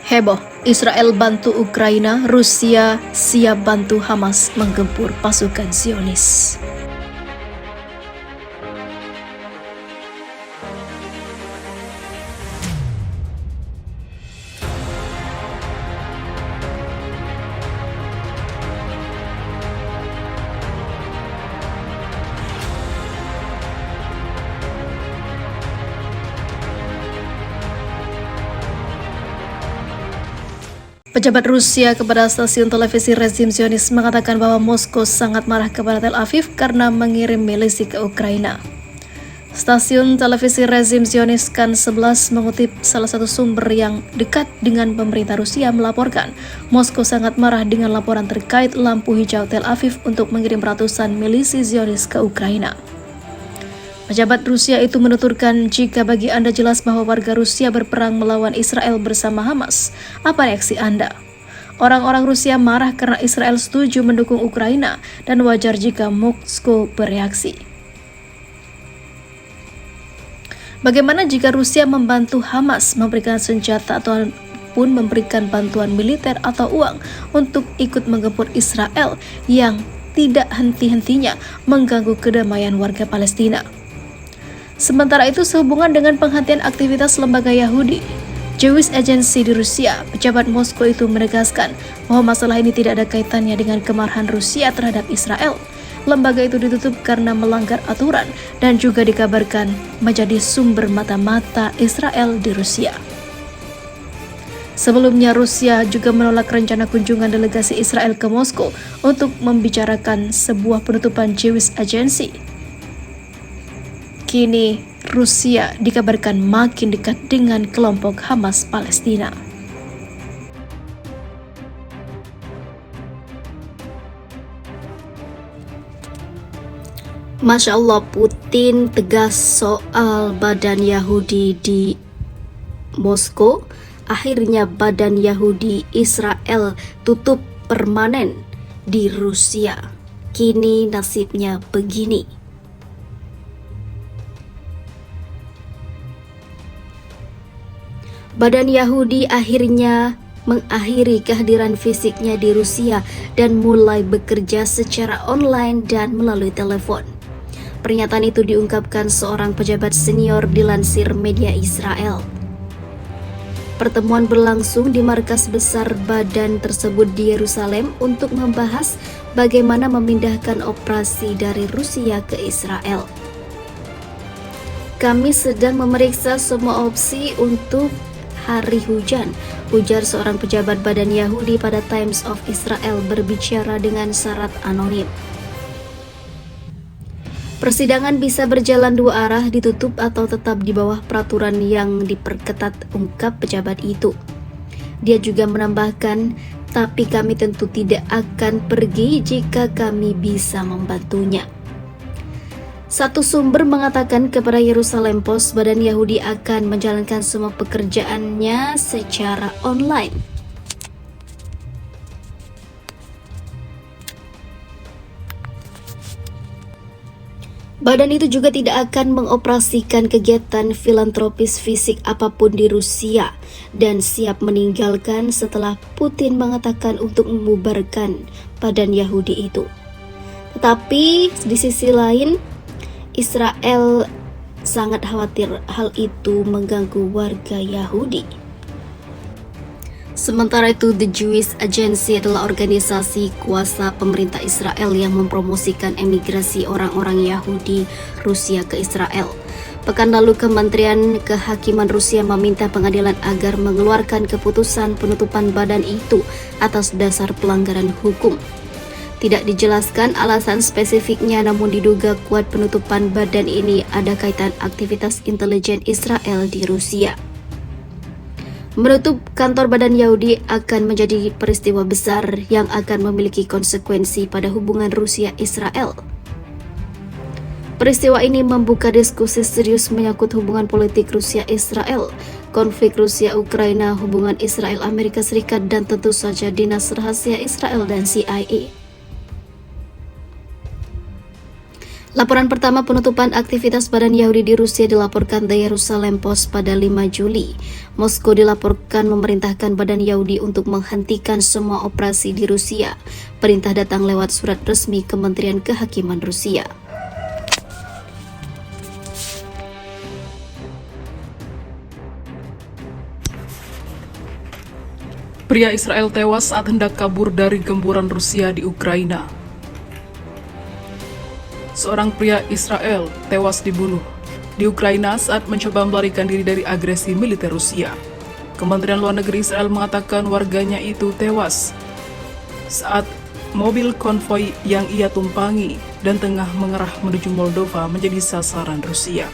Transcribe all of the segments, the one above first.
Heboh, Israel bantu Ukraina, Rusia siap bantu Hamas menggempur pasukan Zionis. Pejabat Rusia kepada stasiun televisi rezim Zionis mengatakan bahwa Moskow sangat marah kepada Tel Aviv karena mengirim milisi ke Ukraina. Stasiun televisi rezim Zionis KAN 11 mengutip salah satu sumber yang dekat dengan pemerintah Rusia melaporkan Moskow sangat marah dengan laporan terkait lampu hijau Tel Aviv untuk mengirim ratusan milisi Zionis ke Ukraina. Pejabat Rusia itu menuturkan, jika bagi Anda jelas bahwa warga Rusia berperang melawan Israel bersama Hamas, apa reaksi Anda? Orang-orang Rusia marah karena Israel setuju mendukung Ukraina dan wajar jika Moskow bereaksi. Bagaimana jika Rusia membantu Hamas memberikan senjata ataupun memberikan bantuan militer atau uang untuk ikut menggempur Israel yang tidak henti-hentinya mengganggu kedamaian warga Palestina? Sementara itu, sehubungan dengan penghentian aktivitas lembaga Yahudi, Jewish Agency di Rusia, pejabat Moskow itu menegaskan bahwa masalah ini tidak ada kaitannya dengan kemarahan Rusia terhadap Israel. Lembaga itu ditutup karena melanggar aturan dan juga dikabarkan menjadi sumber mata-mata Israel di Rusia. Sebelumnya, Rusia juga menolak rencana kunjungan delegasi Israel ke Moskow untuk membicarakan sebuah penutupan Jewish Agency. Kini, Rusia dikabarkan makin dekat dengan kelompok Hamas Palestina. Masya Allah, Putin tegas soal badan Yahudi di Moskow. Akhirnya badan Yahudi Israel tutup permanen di Rusia. Kini nasibnya begini. Badan Yahudi akhirnya mengakhiri kehadiran fisiknya di Rusia dan mulai bekerja secara online dan melalui telepon. Pernyataan itu diungkapkan seorang pejabat senior dilansir media Israel. Pertemuan berlangsung di markas besar badan tersebut di Yerusalem untuk membahas bagaimana memindahkan operasi dari Rusia ke Israel. Kami sedang memeriksa semua opsi untuk hari hujan, ujar seorang pejabat badan Yahudi pada Times of Israel berbicara dengan syarat anonim. Persidangan bisa berjalan dua arah, ditutup atau tetap di bawah peraturan yang diperketat, ungkap pejabat itu. Dia juga menambahkan, tapi kami tentu tidak akan pergi jika kami bisa membantunya. Satu sumber mengatakan kepada Yerusalem Post, badan Yahudi akan menjalankan semua pekerjaannya secara online. Badan itu juga tidak akan mengoperasikan kegiatan filantropis fisik apapun di Rusia dan siap meninggalkan setelah Putin mengatakan untuk membubarkan badan Yahudi itu. Tetapi di sisi lain, Israel sangat khawatir hal itu mengganggu warga Yahudi. Sementara itu, The Jewish Agency adalah organisasi kuasa pemerintah Israel yang mempromosikan emigrasi orang-orang Yahudi Rusia ke Israel. Pekan lalu, Kementerian Kehakiman Rusia meminta pengadilan agar mengeluarkan keputusan penutupan badan itu atas dasar pelanggaran hukum. Tidak dijelaskan alasan spesifiknya, namun diduga kuat penutupan badan ini ada kaitan aktivitas intelijen Israel di Rusia. Menutup kantor badan Yahudi akan menjadi peristiwa besar yang akan memiliki konsekuensi pada hubungan Rusia-Israel. Peristiwa ini membuka diskusi serius menyangkut hubungan politik Rusia-Israel, konflik Rusia-Ukraina, hubungan Israel-Amerika Serikat, dan tentu saja Dinas Rahasia Israel dan CIA. Laporan pertama penutupan aktivitas Badan Yahudi di Rusia dilaporkan The Jerusalem Post pada 5 Juli. Moskow dilaporkan memerintahkan Badan Yahudi untuk menghentikan semua operasi di Rusia. Perintah datang lewat surat resmi Kementerian Kehakiman Rusia. Pria Israel tewas saat hendak kabur dari gempuran Rusia di Ukraina. Seorang pria Israel tewas dibunuh di Ukraina saat mencoba melarikan diri dari agresi militer Rusia. Kementerian Luar Negeri Israel mengatakan warganya itu tewas saat mobil konvoi yang ia tumpangi dan tengah mengarah menuju Moldova menjadi sasaran Rusia.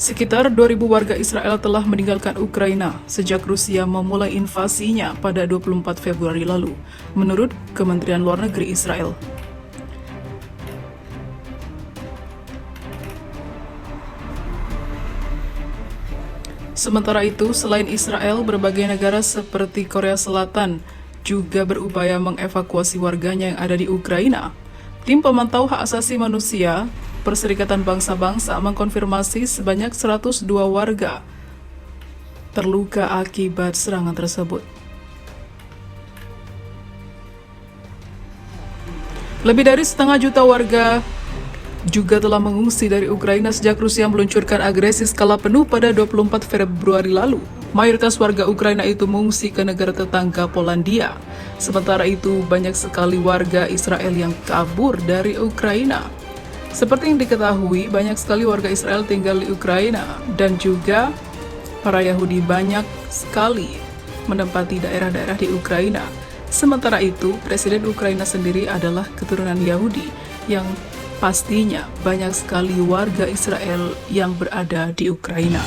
Sekitar 2.000 warga Israel telah meninggalkan Ukraina sejak Rusia memulai invasinya pada 24 Februari lalu, menurut Kementerian Luar Negeri Israel. Sementara itu, selain Israel, berbagai negara seperti Korea Selatan juga berupaya mengevakuasi warganya yang ada di Ukraina. Tim pemantau hak asasi manusia Perserikatan Bangsa-Bangsa mengkonfirmasi sebanyak 102 warga terluka akibat serangan tersebut. Lebih dari setengah juta warga juga telah mengungsi dari Ukraina sejak Rusia meluncurkan agresi skala penuh pada 24 Februari lalu. Mayoritas warga Ukraina itu mengungsi ke negara tetangga Polandia. Sementara itu, banyak sekali warga Israel yang kabur dari Ukraina. Seperti yang diketahui, banyak sekali warga Israel tinggal di Ukraina dan juga para Yahudi banyak sekali menempati daerah-daerah di Ukraina. Sementara itu, Presiden Ukraina sendiri adalah keturunan Yahudi yang pastinya banyak sekali warga Israel yang berada di Ukraina.